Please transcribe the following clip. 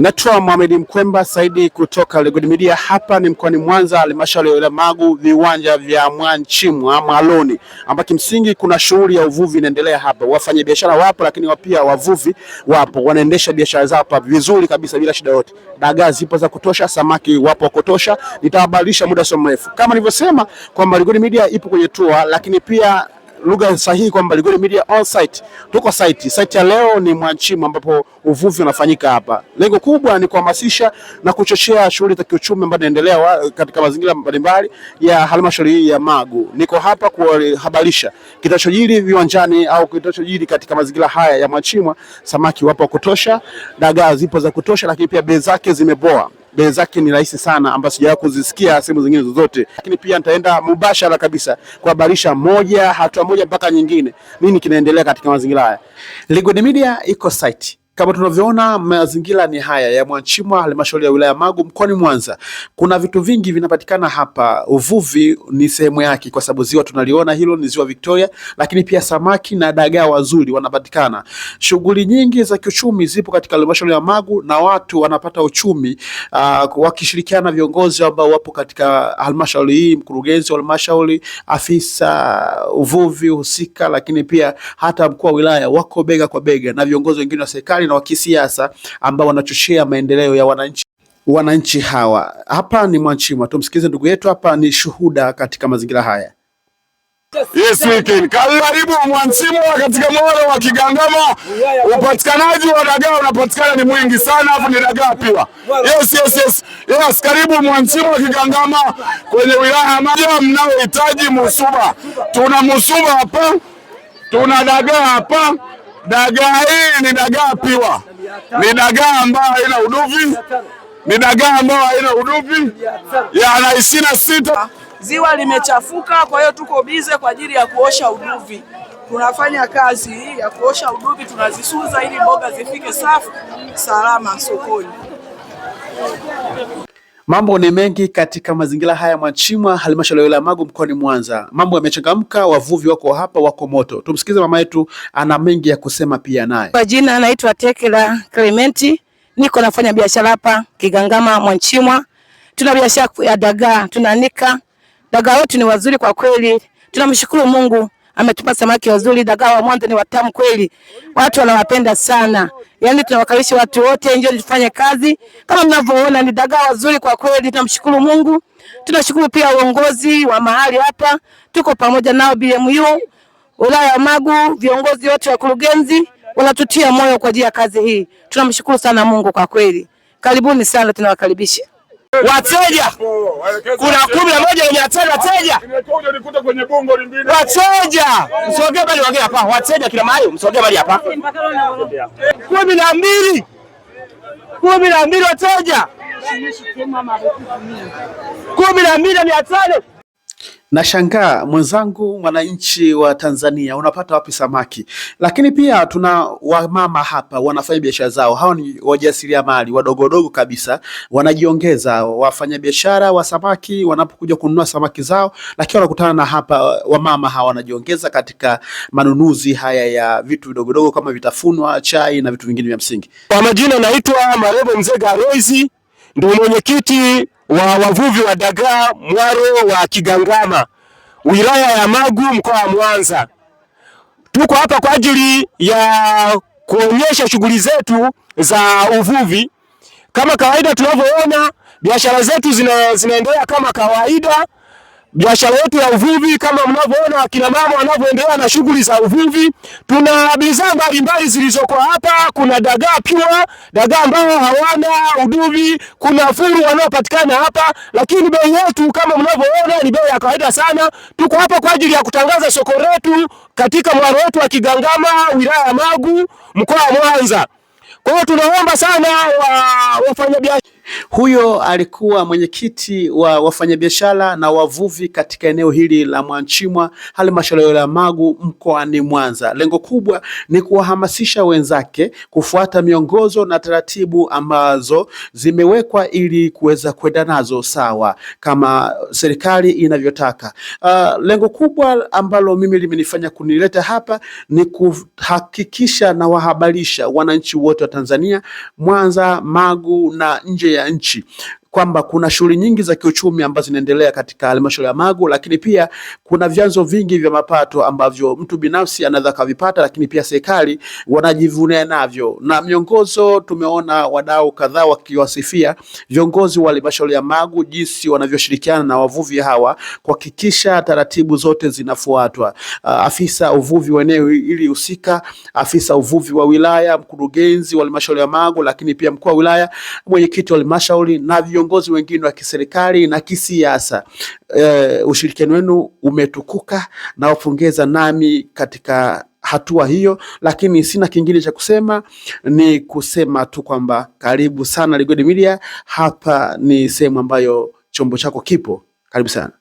Naitwa Mohamed Mkwemba Saidi kutoka Legod Media. Hapa ni mkoani Mwanza, halmashauri ya Magu, viwanja vya Mwanchimwa Mwaloni, ambako kimsingi kuna shughuli ya uvuvi inaendelea hapa. Wafanya biashara wapo, lakini pia wavuvi wapo, wanaendesha biashara zao hapa vizuri kabisa bila shida yote. Dagaa zipo za kutosha, samaki wapo kutosha. Nitabadilisha muda sio mrefu, kama nilivyosema kwamba Legod Media ipo kwenye tour, lakini pia lugha sahihi kwamba Legod Media on site. Tuko site ya leo ni Mwanchimwa ambapo uvuvi unafanyika hapa. Lengo kubwa ni kuhamasisha na kuchochea shughuli za kiuchumi ambazo zinaendelea katika mazingira mbalimbali ya halmashauri ya Magu. Niko hapa kuhabarisha kitachojiri viwanjani au kitachojiri katika mazingira haya ya Mwanchimwa. Samaki wapo kutosha, dagaa zipo za kutosha, lakini pia bei zake zimeboa. Bei zake ni rahisi sana ambazo sijawahi kuzisikia sehemu zingine zozote, lakini pia nitaenda mubashara kabisa kuhabarisha hatua moja mpaka nyingine nini kinaendelea katika mazingira haya. Legod Media iko site. Kama tunavyoona mazingira ni haya ya Mwanchimwa, halmashauri ya wilaya Magu, mkoani Mwanza. Kuna vitu vingi vinapatikana hapa. Uvuvi ni sehemu yake kwa sababu ziwa tunaliona hilo ni ziwa Victoria, lakini pia samaki na dagaa wazuri wanapatikana. Shughuli nyingi za kiuchumi zipo katika halmashauri ya Magu na watu wanapata uchumi wakishirikiana viongozi ambao wapo katika halmashauri hii, mkurugenzi wa halmashauri, afisa uvuvi husika, lakini pia hata mkuu wa wilaya wako bega kwa bega na viongozi wengine wa serikali na wa kisiasa ambao wanachochea maendeleo ya wananchi hawa. Hapa ni Mwanchimwa, tumsikize ndugu yetu hapa, ni shuhuda katika mazingira haya. Yes, weekend. Karibu Mwanchimwa katika moyo wa Kigangama. Upatikanaji wa dagaa unapatikana ni mwingi sana, hapo ni dagaa pia. Yes, karibu Mwanchimwa Kigangama kwenye wilaya moja mnaohitaji musuba. Tuna musuba hapa, tuna dagaa hapa. Dagaa hii ni dagaa piwa. Ni dagaa ambayo haina uduvi. Ni dagaa ambayo haina uduvi. Yana 26. Ziwa limechafuka, kwa hiyo tuko bize kwa ajili ya kuosha uduvi. Tunafanya kazi ya kuosha uduvi, tunazisuza ili mboga zifike safi salama sokoni. Mambo ni mengi katika mazingira haya Mwanchimwa, halmashauri ya wilaya Magu, mkoani Mwanza. Mambo yamechangamka, wavuvi wako hapa, wako moto. Tumsikize mama yetu, ana mengi ya kusema pia naye. Kwa jina anaitwa Tekela Clementi, niko nafanya biashara hapa Kigangama Mwanchimwa. Tuna biashara ya dagaa, tunanika. Dagaa wetu ni wazuri kwa kweli. Tunamshukuru Mungu ametupa samaki wazuri, dagaa wa Mwanza ni watamu kweli. Watu wanawapenda sana. Yaani tunawakaribisha watu wote njoo tufanye kazi. Kama mnavyoona ni dagaa wazuri kwa kweli, tunamshukuru Mungu. Tunashukuru pia uongozi wa mahali hapa. Tuko pamoja nao BMU, wilaya ya Magu, viongozi wote wa kurugenzi wanatutia moyo kwa ajili ya kazi hii. Tunamshukuru sana Mungu kwa kweli. Karibuni sana, tunawakaribisha. Wateja kuna 11 yenye wateja. Wateja msogee bali wagea hapa. Wateja kila mahali msogee bali hapa. 12 wateja. 12,500. Nashangaa mwenzangu, mwananchi wa Tanzania, unapata wapi samaki? Lakini pia tuna wamama hapa wanafanya biashara zao. Hao ni wajasiriamali wadogo kabisa, wanajiongeza. Wafanya biashara wa samaki wanapokuja kununua samaki zao, lakini wanakutana na hapa wamama hawa wanajiongeza katika manunuzi haya ya vitu vidogo kama vitafunwa, chai na vitu vingine vya msingi. Kwa majina naitwa Marebo Mzega Royce, ndio mwenyekiti wa wavuvi wa dagaa mwaro wa Kigangama, wilaya ya Magu, mkoa wa Mwanza. Tuko hapa kwa ajili ya kuonyesha shughuli zetu za uvuvi. Kama kawaida tunavyoona biashara zetu zinaendelea kama kawaida. Biashara yetu ya uvuvi kama mnavyoona akina mama wanavyoendelea na shughuli za uvuvi. Tuna bidhaa mbalimbali zilizoko hapa. Kuna dagaa pure, dagaa ambao hawana uduvi, kuna furu wanaopatikana hapa, lakini bei yetu kama mnavyoona ni bei ya kawaida sana. Tuko hapa kwa ajili ya kutangaza soko letu katika mwaro wetu wa Kigangama, wilaya ya Magu, mkoa wa Mwanza. Kwa hiyo tunaomba sana wafanyabiashara. Huyo alikuwa mwenyekiti wa wafanyabiashara na wavuvi katika eneo hili la Mwanchimwa, halmashauri ya Magu, mkoani Mwanza. Lengo kubwa ni kuwahamasisha wenzake kufuata miongozo na taratibu ambazo zimewekwa ili kuweza kwenda nazo sawa kama serikali inavyotaka. Lengo kubwa ambalo mimi limenifanya kunileta hapa ni kuhakikisha na wahabarisha wananchi wote wa Tanzania, Mwanza, Magu na nje ya nchi kwamba kuna shughuli nyingi za kiuchumi ambazo zinaendelea katika halmashauri ya Magu, lakini pia kuna vyanzo vingi vya mapato ambavyo mtu binafsi anaweza kuvipata, lakini pia serikali wanajivunia navyo. Na miongozo, tumeona wadau kadhaa wakiwasifia viongozi wa halmashauri ya Magu jinsi wanavyoshirikiana na wavuvi hawa kuhakikisha taratibu zote zinafuatwa. Afisa uvuvi wa eneo hili husika, afisa uvuvi wa wilaya, mkurugenzi wa halmashauri ya Magu, lakini pia mkuu wa wilaya, mwenyekiti wa halmashauri na viongozi wengine wa kiserikali na kisiasa. Ushirikiano wenu umetukuka na wapongeza nami katika hatua hiyo, lakini sina kingine cha kusema, ni kusema tu kwamba karibu sana Lugodi Media. Hapa ni sehemu ambayo chombo chako kipo. Karibu sana.